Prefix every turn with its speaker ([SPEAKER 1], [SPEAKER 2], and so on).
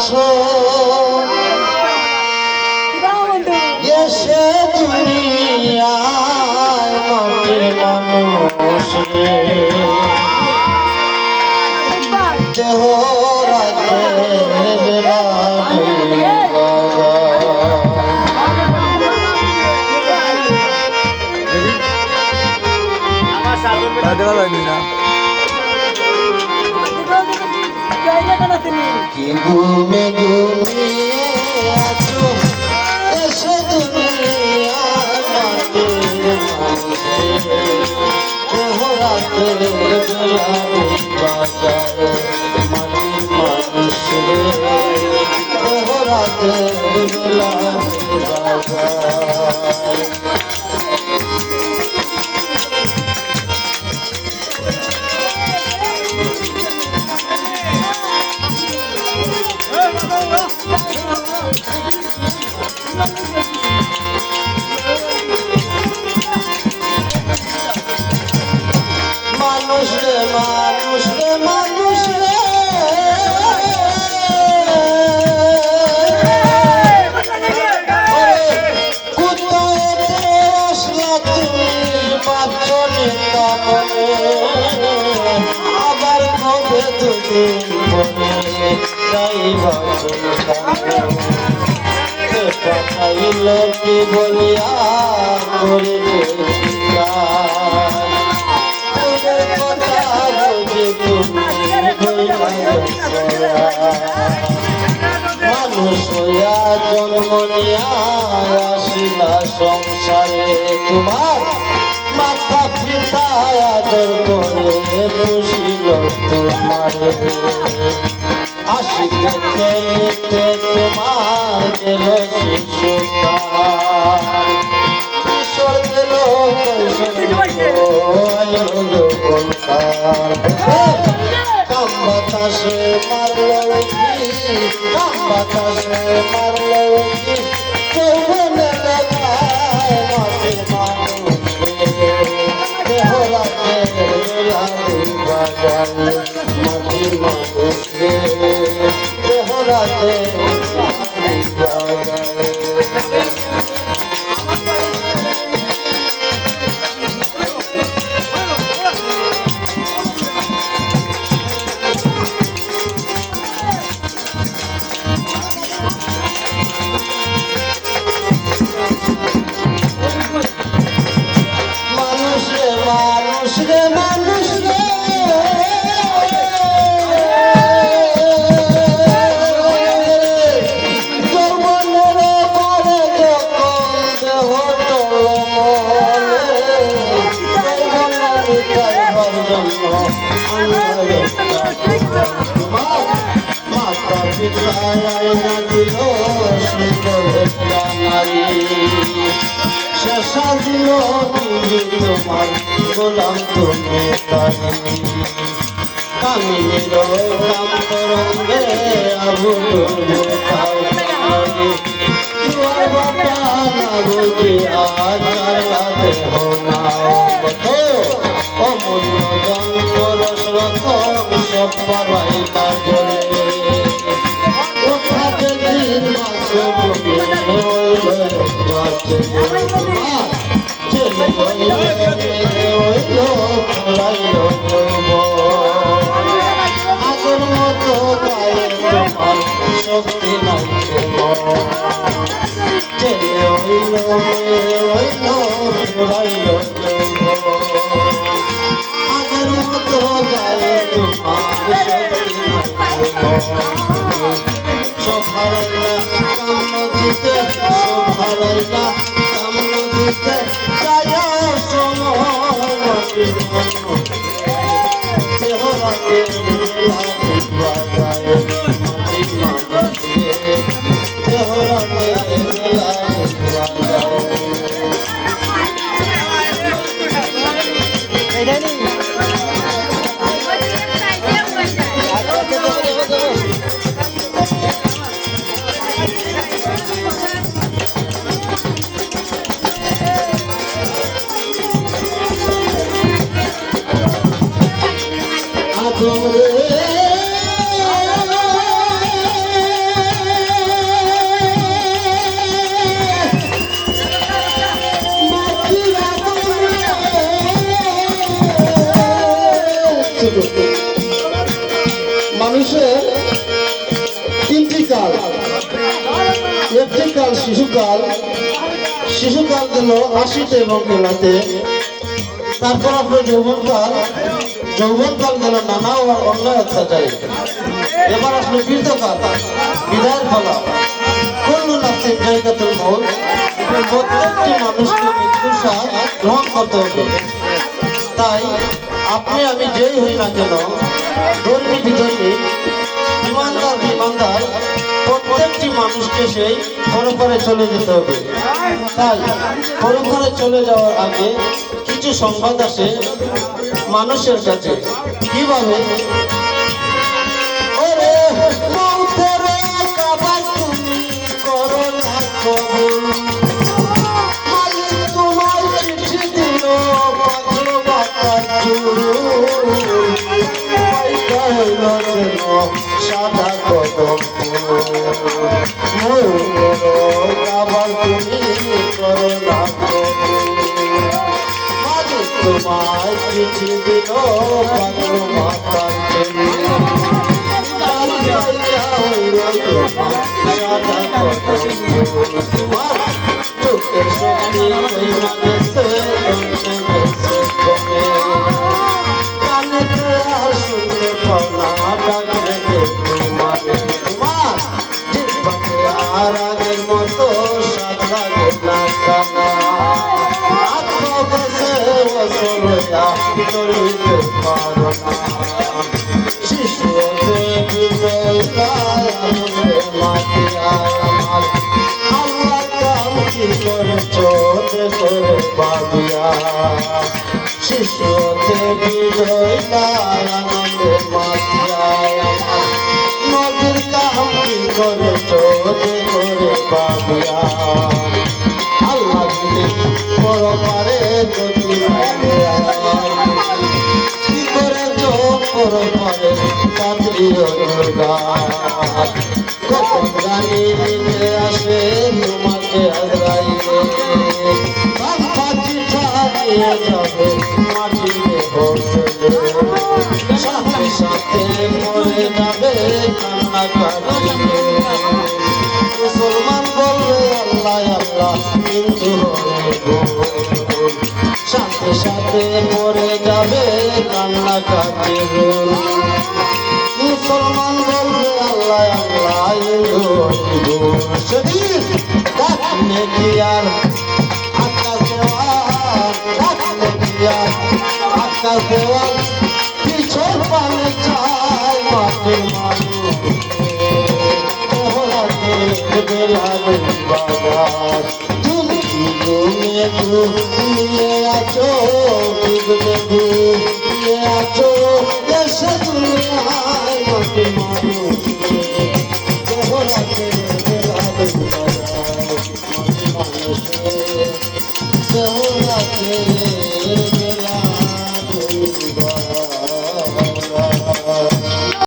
[SPEAKER 1] আছো এসে দুনিয়ায় মাটির মানুষ রে দেহ রাতের বেলা কি ঘুমে ঘুমিয়ে আছো এসে দুনিয়ার মাটির মানুষে দেহ রাতের বেলা বাজার মাটির মানুষে দেহ রাতের বেলা বাজার মানুষ রে মানুষ রে মানুষ রে কোথায় আসলা তুমি মাঝনে কামনে আবার কবে দুদিন পরে যাইবা পাঠাইল কি বলিয়া করিলে মানুষ হইয়া জন্ম নিয়া আসিলা সংসারে তোমার মাথা পিতা আদর করে বসিল তোমারে আসিতে খেলিতে তোমার গেল শিশুকাল ঈশ্বর গেল কাম বাতাসে মারল কি কাম বাতাসে মারল কি যৌবনে লাগায় মাটির মানুষে দেহ রাতের বাজার মাটির মানুষে দেহ রাতের বাজার মানুষ রে মানুষ রে যৌবনের পরে যখন দেহ মাতা পিতায় না দিল সুন্দর নারী শেষা দিল তোমার গোলাম তুমি কামিনীর কাম করঙ্গে আবুল বাবা না বুঝি আজ হোনা অমূল্য জন্ম রসরত সব পারাই কাজলে ওঠাতে দিন আগর মতো গায়ে তোমার শক্তি নাই ছেলে হইল হইল হইল আগর মতো গায়ে তোমার শক্তি নাই সব হারাইলা কাম দিতে সব হারাইলা কাম দিতে যায় সময় দেহ রাতের বাজায় মাটির মানুষে দেহ রাতের শিশুকাল শিশুকাল গেল আশিতে এবং কেলাতে, তারপর আপনার যৌবনকাল গেল নানা অন্যায় অত্যাচারে, এবার আসলো বৃদ্ধকাল, বিদায়ের ফলা। করলো নাস্তিক জায়গাতুল মৌত, প্রত্যেকটি মানুষকে মৃত্যুর স্বাদ গ্রহণ করতে হবে। তাই আপনি আমি যেই হই না কেন, ধর্মী বিধর্মী, ইমানদার প্রত্যেকটি মানুষকে সেই পরপরে চলে যেতে হবে। তাই পরপরে চলে যাওয়ার আগে কিছু সংবাদ আসে মানুষের কাছে। কিভাবে? ওরে মৌতের কাবা তুমি করো না কবুল, মালিক তোমার চিঠি দিল পাত্র বাতার ফুল, সাদা কদম ফুল, কাবার তুমি করো না কবুল, মালিক তোমার চিঠি দিল পাত্র বাতার ফুল, সাদা কদম ফুল, তোমার চোখের শক্তি ওই মাগেছে কমে, কানেতে আর শুনতে পাও না ডাকলে তোমার, তোমার জিহ্বাতে আর আগের মতো স্বাদ লাগে না কানা, আত্মা বসে বছর হইয়া চলিতে পারো না, শিশু হতে বিজয় আনন্দে মাতিয়া আমার, আল্লাহ কাম কি করেছ করে পাবিয়া, শিশু হতে বিজয় আনন্দে মাতিয়া আমার, নদীর কাম কি করেছ করে পাবিয়া, আল্লাহ যদি বড় পারে গতি কি করেছ বড় পারে কাতরিও দুর্গা, কখন জানি নিতে আসে তোমাকে আজরাইলে, চিঠা দিয়ে যাবে মাটিতে ভরতে, সাথে সাথে মরে যাবে কান্না কাঁদিয়ে, মুসলমান বলবে আল্লাহ আল্লাহ হিন্দু হবে ভুল, সাথে সাথে মরে যাবে কান্না কাঁদিয়ে, মুসলমান বলবে আল্লাহ আল্লাহ হিন্দু হিন্দু, সেদিন ডাকলে কি আর আকাশ দেওয়াল, ডাকলে কি আর আকাশ দেওয়াল, পিছর পানে চাই মাটির মানুষ, বেলাবে বাজার, তুমি ঘুমিয়ে আছো, ঘুমিয়ে আছো দেশে দুনিয়ায় মাটির মানুষ, বেলাবে বাজার।